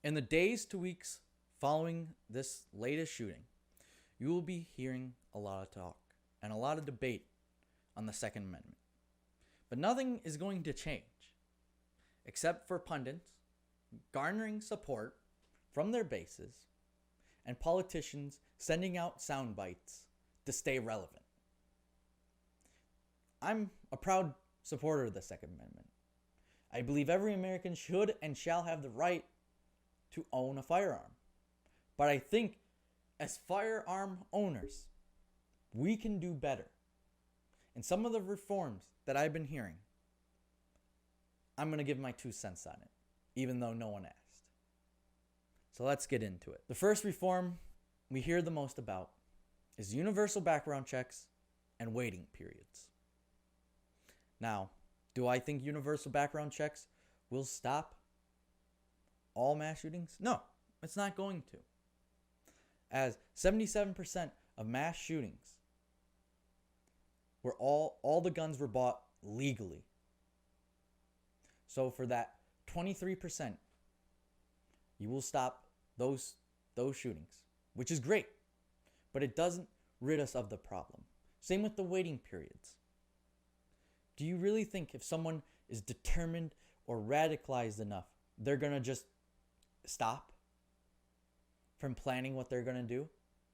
In the days to weeks following this latest shooting, you will be hearing a lot of talk and a lot of debate on the Second Amendment. But nothing is going to change except for pundits garnering support from their bases and politicians sending out sound bites to stay relevant. I'm a proud supporter of the Second Amendment. I believe every American should and shall have the right to own a firearm. But I think as firearm owners, we can do better. And some of the reforms that I've been hearing, I'm going to give my 2 cents on it, even though no one asked. So let's get into it. The first reform we hear the most about is universal background checks and waiting periods. Now, do I think universal background checks will stop all mass shootings? No, it's not going to. As 77% of mass shootings were all the guns were bought legally. So for that 23%, you will stop those shootings, which is great, but it doesn't rid us of the problem. Same with the waiting periods. Do you really think if someone is determined or radicalized enough, they're going to just stop from planning what they're going to do?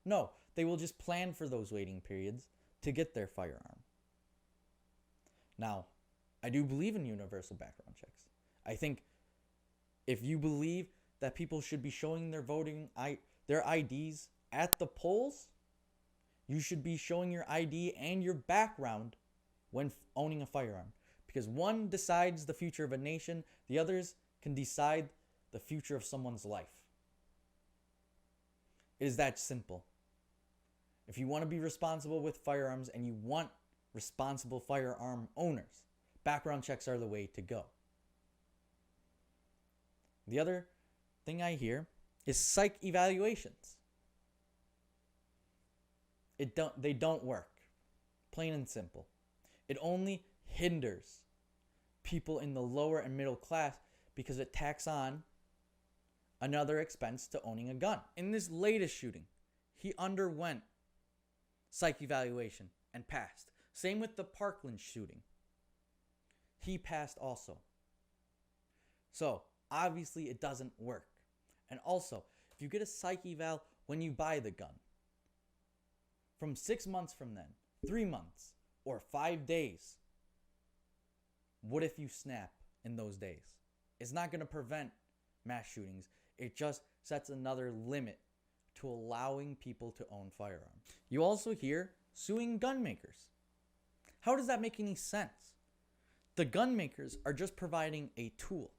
No, they will just plan for those waiting periods to get their firearm. Now, I do believe in universal background checks. I think if you believe that people should be showing their IDs at the polls, you should be showing your ID and your background when owning a firearm. Because one decides the future of a nation, the others can decide the future of someone's life. It is that simple. If you want to be responsible with firearms and you want responsible firearm owners, background checks are the way to go. The other thing I hear is psych evaluations. They don't work. Plain and simple. It only hinders people in the lower and middle class because it tacks on another expense to owning a gun. In this latest shooting, he underwent psych evaluation and passed. Same with the Parkland shooting. He passed also. So, obviously it doesn't work. And also, if you get a psych eval when you buy the gun, from 6 months from then, 3 months, or 5 days, what if you snap in those days? It's not going to prevent mass shootings. It just sets another limit to allowing people to own firearms. You also hear suing gun makers. How does that make any sense? The gun makers are just providing a tool.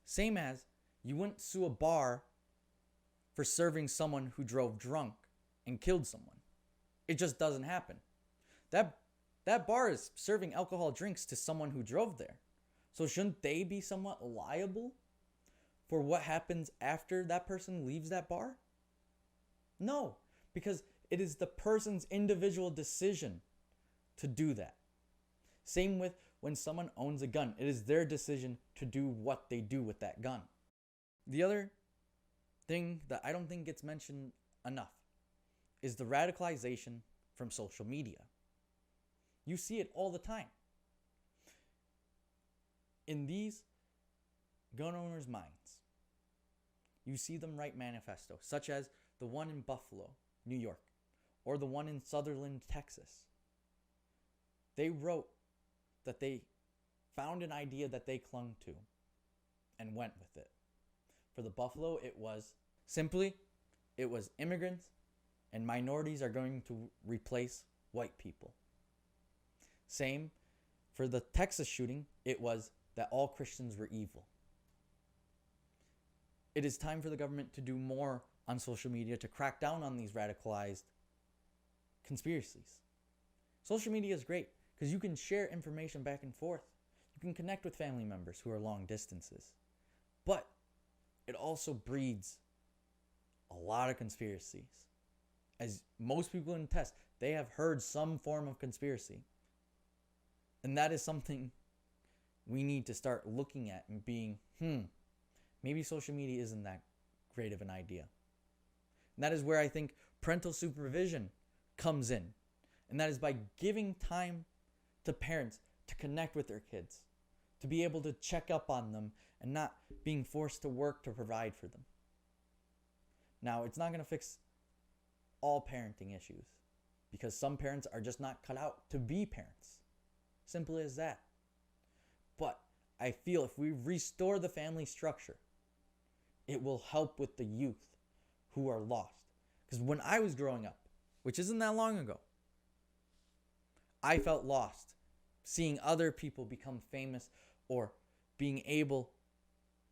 Same as you wouldn't sue a bar for serving someone who drove drunk and killed someone. It just doesn't happen. That bar is serving alcohol drinks to someone who drove there. So shouldn't they be somewhat liable for what happens after that person leaves that bar? No, because it is the person's individual decision to do that. Same with when someone owns a gun. It is their decision to do what they do with that gun. The other thing that I don't think gets mentioned enough is the radicalization from social media. You see it all the time. In these gun owners' minds, you see them write manifestos, such as the one in Buffalo, New York, or the one in Sutherland, Texas. They wrote that they found an idea that they clung to and went with it. For the Buffalo, it was immigrants and minorities are going to replace white people. Same for the Texas shooting, it was that all Christians were evil. It is time for the government to do more on social media to crack down on these radicalized conspiracies. Social media is great because you can share information back and forth. You can connect with family members who are long distances. But it also breeds a lot of conspiracies. As most people can attest, they have heard some form of conspiracy. And that is something we need to start looking at and being, maybe social media isn't that great of an idea. And that is where I think parental supervision comes in. And that is by giving time to parents to connect with their kids, to be able to check up on them and not being forced to work to provide for them. Now, it's not going to fix all parenting issues because some parents are just not cut out to be parents. Simple as that. But I feel if we restore the family structure, it will help with the youth who are lost. Because when I was growing up, which isn't that long ago, I felt lost seeing other people become famous or being able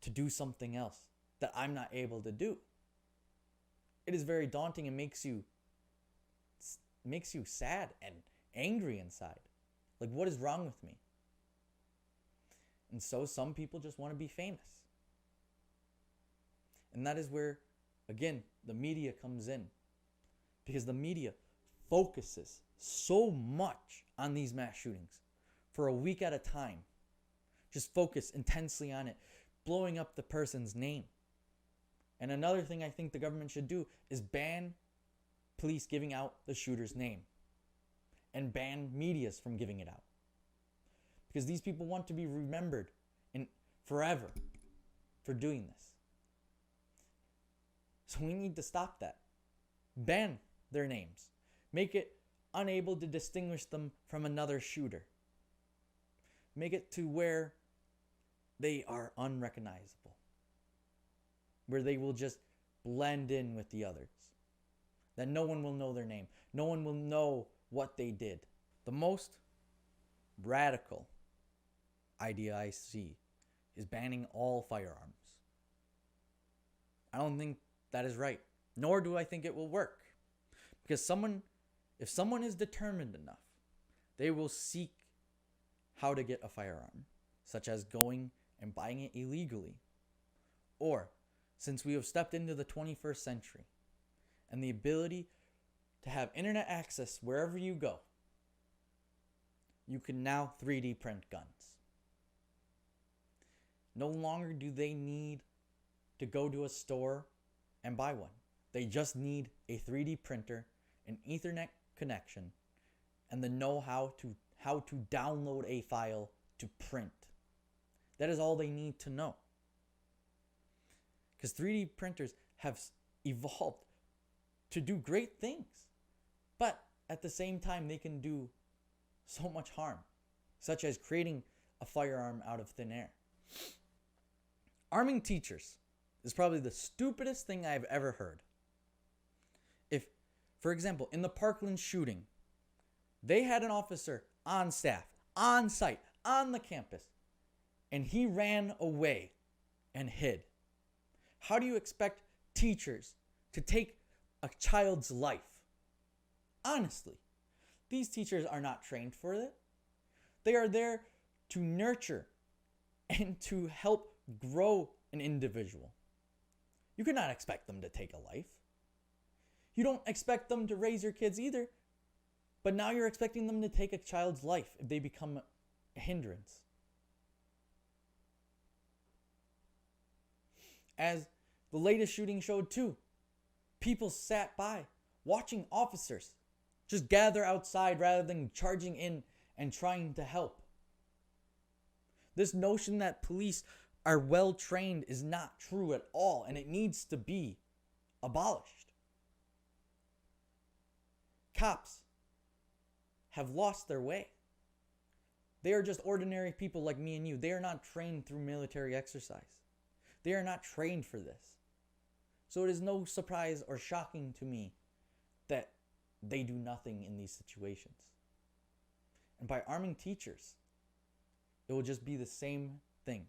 to do something else that I'm not able to do. It is very daunting and makes you sad and angry inside. Like, what is wrong with me? And so some people just want to be famous. And that is where, again, the media comes in. Because the media focuses so much on these mass shootings for a week at a time. Just focus intensely on it, blowing up the person's name. And another thing I think the government should do is ban police giving out the shooter's name and ban medias from giving it out. Because these people want to be remembered in forever for doing this. So we need to stop that. Ban their names. Make it unable to distinguish them from another shooter. Make it to where they are unrecognizable. Where they will just blend in with the others. That no one will know their name. No one will know what they did. The most radical idea I see is banning all firearms. I don't think that is right. Nor do I think it will work. Because if someone is determined enough, they will seek how to get a firearm, such as going and buying it illegally. Or, since we have stepped into the 21st century and the ability to have internet access wherever you go, you can now 3D print guns. No longer do they need to go to a store and buy one. They just need a 3D printer, an Ethernet connection, and the know-how to how to download a file to print. That is all they need to know. Because 3D printers have evolved to do great things. But at the same time, they can do so much harm, such as creating a firearm out of thin air. Arming teachers is probably the stupidest thing I've ever heard. If, for example, in the Parkland shooting, they had an officer on staff, on site, on the campus, and he ran away and hid. How do you expect teachers to take a child's life? Honestly, these teachers are not trained for it. They are there to nurture and to help grow an individual. You cannot expect them to take a life. You don't expect them to raise your kids either, but now you're expecting them to take a child's life if they become a hindrance. As the latest shooting showed too, people sat by watching officers just gather outside rather than charging in and trying to help. This notion that police are well trained is not true at all, and it needs to be abolished. Cops have lost their way. They are just ordinary people like me and you. They are not trained through military exercise. They are not trained for this. So it is no surprise or shocking to me that they do nothing in these situations. And by arming teachers, it will just be the same thing.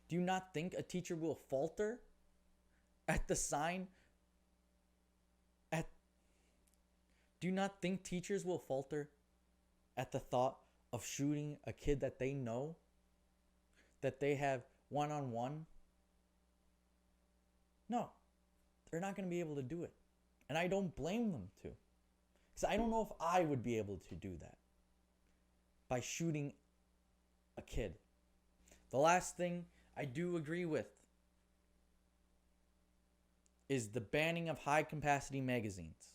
Do you not think a teacher will falter at the sign? Do you not think teachers will falter at the thought of shooting a kid that they know, that they have one-on-one? No, they're not going to be able to do it. And I don't blame them to. Because I don't know if I would be able to do that by shooting a kid. The last thing I do agree with is the banning of high capacity magazines.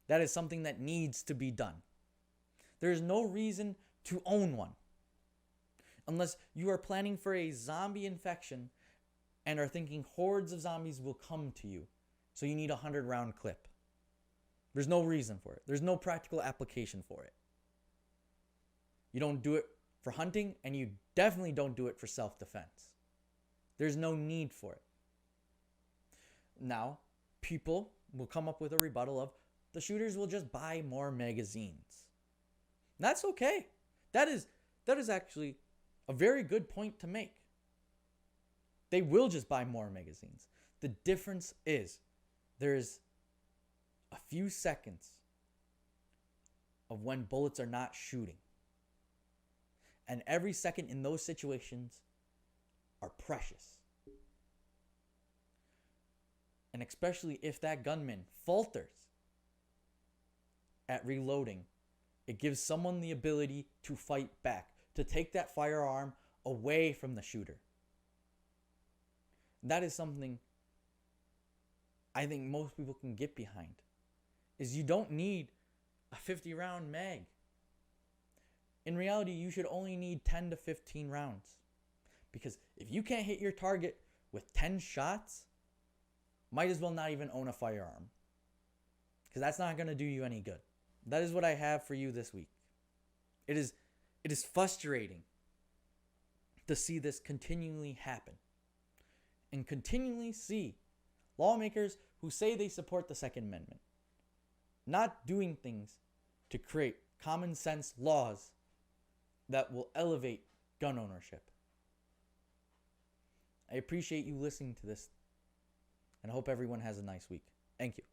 That is something that needs to be done. There is no reason to own one unless you are planning for a zombie infection and are thinking hordes of zombies will come to you. So you need a 100-round clip. There's no reason for it. There's no practical application for it. You don't do it for hunting, and you definitely don't do it for self-defense. There's no need for it. Now, people will come up with a rebuttal of the shooters will just buy more magazines. That's okay. That is actually a very good point to make. They will just buy more magazines. The difference is there is a few seconds of when bullets are not shooting. And every second in those situations are precious. And especially if that gunman falters at reloading, it gives someone the ability to fight back, to take that firearm away from the shooter. That is something I think most people can get behind. Is you don't need a 50-round mag. In reality, you should only need 10 to 15 rounds. Because if you can't hit your target with 10 shots, might as well not even own a firearm. Because that's not going to do you any good. That is what I have for you this week. It is frustrating to see this continually happen. And continually see lawmakers who say they support the Second Amendment not doing things to create common sense laws that will elevate gun ownership. I appreciate you listening to this, and I hope everyone has a nice week. Thank you.